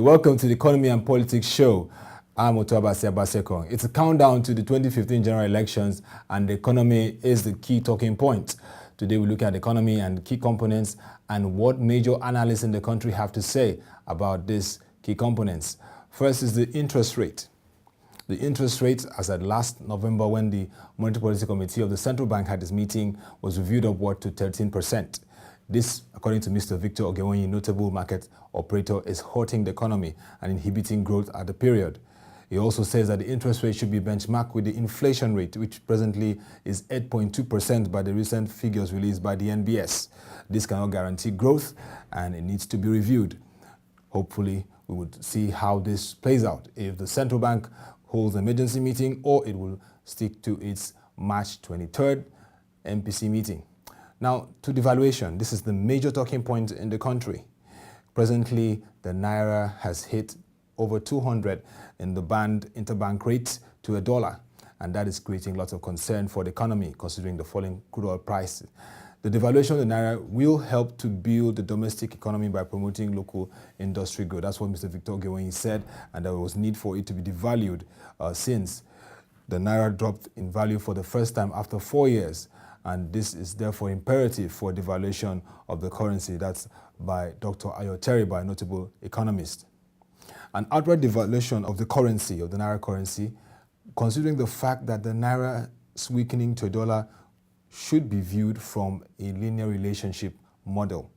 Welcome to the Economy and Politics show. I'm Otobasi Abasekong. It's a countdown to the 2015 general elections, and the economy is the key talking point. Today we look at the economy and key components and what major analysts in the country have to say about these key components. First is the interest rate. The interest rate, as at last November when the Monetary Policy Committee of the Central Bank had its meeting, was reviewed upward to 13%. This, according to Mr. Victor Ogewonyi, notable market operator, is hurting the economy and inhibiting growth at the period. He also says that the interest rate should be benchmarked with the inflation rate, which presently is 8.2% by the recent figures released by the NBS. This cannot guarantee growth and it needs to be reviewed. Hopefully, we would see how this plays out, if the central bank holds an emergency meeting or it will stick to its March 23rd MPC meeting. Now, to devaluation, this is the major talking point in the country. Presently, the Naira has hit over 200 in the band interbank rate to $1, and that is creating lots of concern for the economy, considering the falling crude oil prices. The devaluation of the Naira will help to build the domestic economy by promoting local industry growth. That's what Mr. Victor Ogewonyi said, and there was need for it to be devalued since the Naira dropped in value for the first time after 4 years. And this is therefore imperative for devaluation of the currency. That's by Dr. Ayo Teriba, a notable economist. An outright devaluation of the currency, of the Naira currency, considering the fact that the Naira's weakening to $1 should be viewed from a linear relationship model.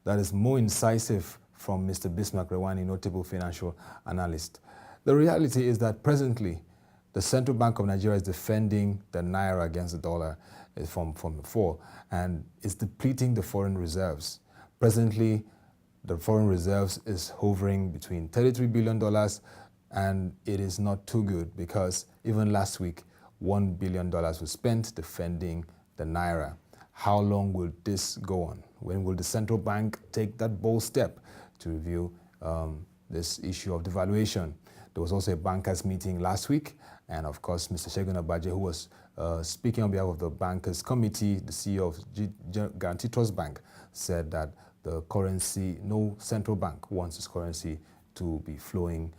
That is more incisive from Mr. Bismarck Rewani, notable financial analyst. The reality is that presently, the Central Bank of Nigeria is defending the Naira against the dollar from before, and is depleting the foreign reserves. Presently, the foreign reserves is hovering between $33 billion, and it is not too good because even last week, $1 billion was spent defending the Naira. How long will this go on? When will the central bank take that bold step to review this issue of devaluation? There was also a bankers meeting last week, and of course, Mr. Segun Agbaje, who was speaking on behalf of the bankers committee, the CEO of Guarantee Trust Bank, said that the currency, no central bank wants its currency to be flowing,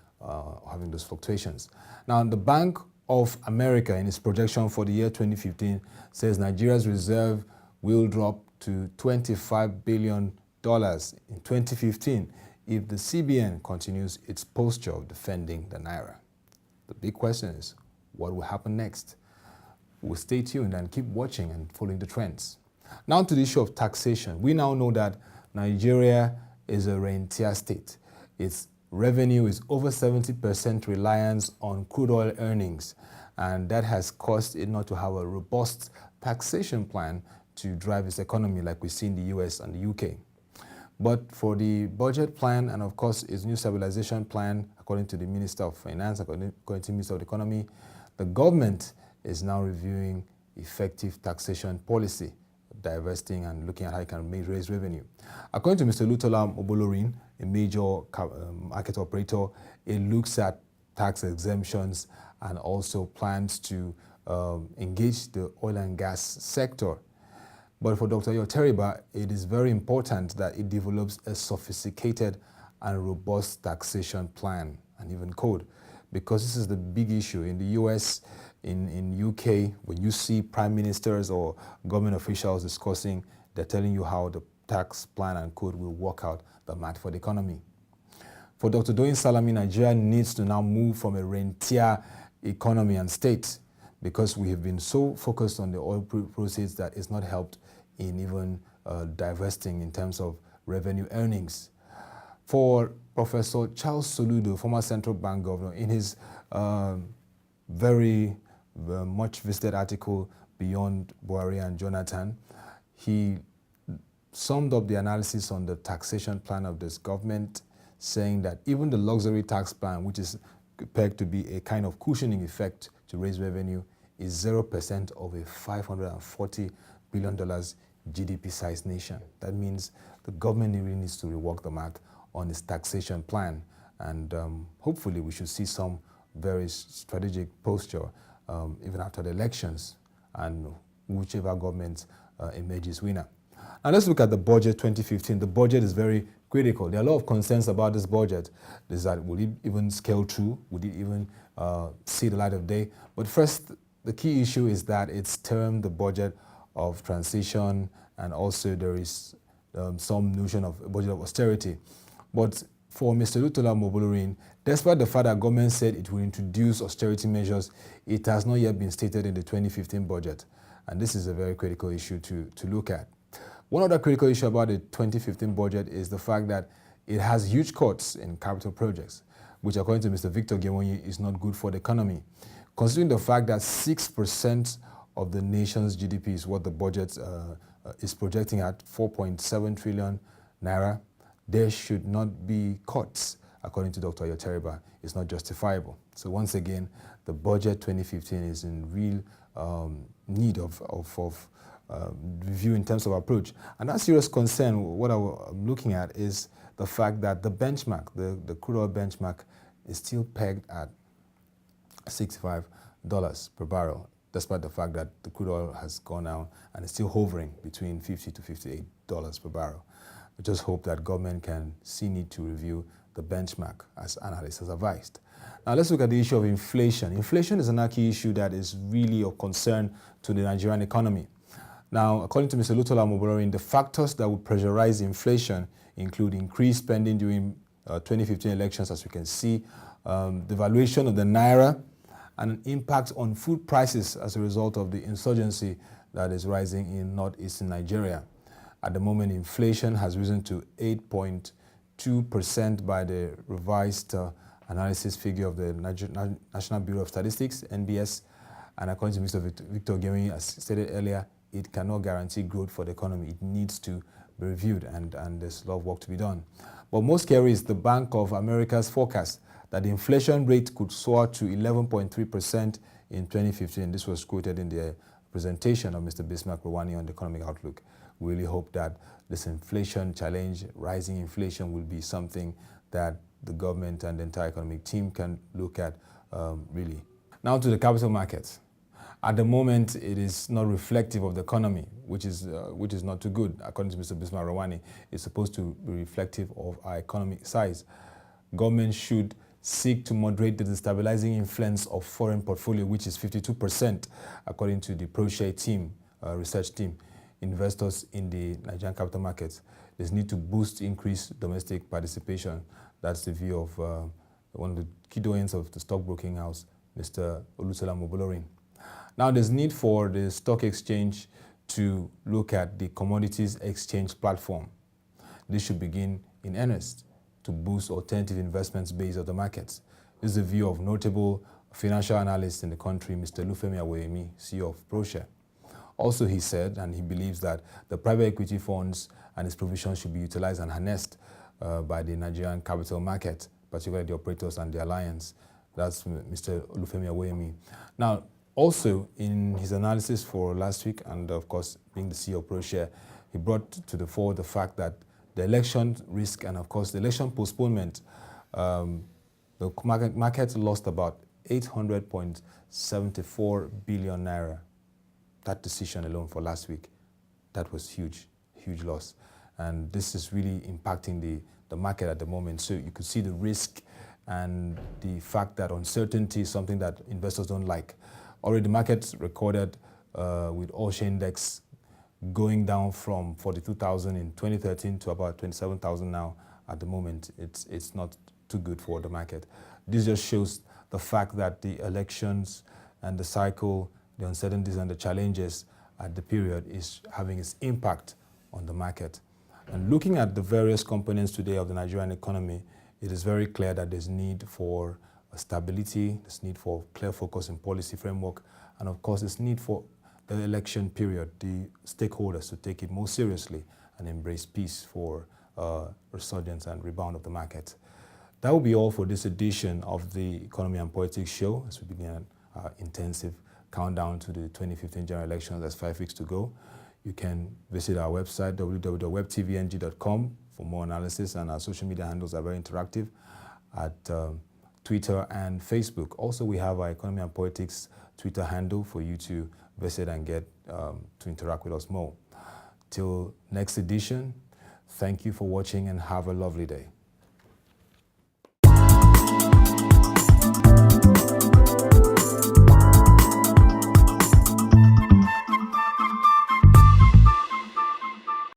having those fluctuations. Now, the Bank of America, in its projection for the year 2015, says Nigeria's reserve will drop to $25 billion in 2015 if the CBN continues its posture of defending the Naira. The big question is, what will happen next? We'll stay tuned and keep watching and following the trends. Now to the issue of taxation. We now know that Nigeria is a rentier state. Its revenue is over 70% reliance on crude oil earnings, and that has caused it not to have a robust taxation plan to drive its economy like we see in the US and the UK. But for the budget plan and of course its new stabilization plan, according to the Minister of Finance, according to the Minister of the Economy, the government is now reviewing effective taxation policy, divesting and looking at how it can raise revenue. According to Mr. Lutola Obolorin, a major market operator, it looks at tax exemptions and also plans to engage the oil and gas sector. But for Dr. Ayo Teriba, it is very important that it develops a sophisticated and robust taxation plan and even code, because this is the big issue. In the US, in UK, when you see prime ministers or government officials discussing, they're telling you how the tax plan and code will work out the math for the economy. For Dr. Doyin Salami, Nigeria needs to now move from a rentier economy and state, because we have been so focused on the oil proceeds that it's not helped in even divesting in terms of revenue earnings. For Professor Charles Soludo, former central bank governor, in his very much visited article, Beyond Buhari and Jonathan, he summed up the analysis on the taxation plan of this government, saying that even the luxury tax plan, which is pegged to be a kind of cushioning effect to raise revenue, is 0% of a $540 billion GDP-sized nation. That means the government really needs to rework the math on its taxation plan, and hopefully we should see some very strategic posture even after the elections, and whichever government emerges winner. Now let's look at the budget 2015. The budget is very critical. There are a lot of concerns about this budget. Is that will it even scale through? Would it even see the light of day? But first, the key issue is that it's termed the budget of transition, and also there is some notion of a budget of austerity. But for Mr. Lutola Mobolorin, despite the fact that government said it will introduce austerity measures, it has not yet been stated in the 2015 budget. And this is a very critical issue to look at. One other critical issue about the 2015 budget is the fact that it has huge cuts in capital projects, which according to Mr. Victor Gewonyi is not good for the economy. Considering the fact that 6% of the nation's GDP is what the budget is projecting at 4.7 trillion naira, there should not be cuts, according to Dr. Yoteriba. It's not justifiable. So once again, the budget 2015 is in real need of review in terms of approach. And that serious concern, what I'm looking at is the fact that the benchmark, the crude oil benchmark, is still pegged at $65 per barrel, despite the fact that the crude oil has gone down and is still hovering between $50 to $58 per barrel. We just hope that government can see need to review the benchmark as analysts has advised. Now let's look at the issue of inflation. Inflation is another key issue that is really of concern to the Nigerian economy. Now, according to Mr. Lutola Mobolorin, the factors that would pressurize inflation include increased spending during 2015 elections, as we can see, the devaluation of the naira, and an impact on food prices as a result of the insurgency that is rising in northeastern Nigeria. At the moment, inflation has risen to 8.2% by the revised analysis figure of the National Bureau of Statistics, NBS, and according to Mr. Victor Gewonyi, as stated earlier, it cannot guarantee growth for the economy. It needs to be reviewed, and there's a lot of work to be done. But most scary is the Bank of America's forecast that the inflation rate could soar to 11.3% in 2015. This was quoted in the presentation of Mr. Bismarck Rwani on the economic outlook. We really hope that this inflation challenge, rising inflation, will be something that the government and the entire economic team can look at really. Now to the capital markets. At the moment, it is not reflective of the economy, which is not too good. According to Mr. Bismarck Rwani, it's supposed to be reflective of our economic size. Government should seek to moderate the destabilizing influence of foreign portfolio, which is 52%, according to the ProShare team, research team. Investors in the Nigerian capital markets, there's need to boost increased domestic participation. That's the view of one of the key doyens of the stockbroking house, Mr. Olusola Mobolorin. Now, there's need for the stock exchange to look at the commodities exchange platform. This should begin in earnest to boost alternative investments base of the markets. This is the view of notable financial analyst in the country, Mr. Lufemi Aweyemi, CEO of ProShare. Also, he said, and he believes that the private equity funds and its provisions should be utilized and harnessed by the Nigerian capital market, particularly the operators and the alliance. That's Mr. Lufemi Aweyemi. Now, also, in his analysis for last week, and of course, being the CEO of ProShare, he brought to the fore the fact that the election risk and, of course, the election postponement, the market lost about 800.74 billion naira. That decision alone for last week, that was huge, huge loss. And this is really impacting the market at the moment. So you could see the risk and the fact that uncertainty is something that investors don't like. Already the market recorded with All-Share Index going down from 42,000 in 2013 to about 27,000 now. At the moment, it's not too good for the market. This just shows the fact that the elections and the cycle, the uncertainties and the challenges at the period is having its impact on the market. And looking at the various components today of the Nigerian economy, it is very clear that there's need for stability, there's need for clear focus in policy framework, and of course there's need for the election period, the stakeholders to take it more seriously and embrace peace for resurgence and rebound of the market. That will be all for this edition of the Economy and Politics show as we begin our intensive countdown to the 2015 general elections. There's 5 weeks to go. You can visit our website, www.webtvng.com, for more analysis, and our social media handles are very interactive at Twitter and Facebook. Also, we have our Economy and Politics Twitter handle for you to visit and get to interact with us more. Till next edition, thank you for watching and have a lovely day.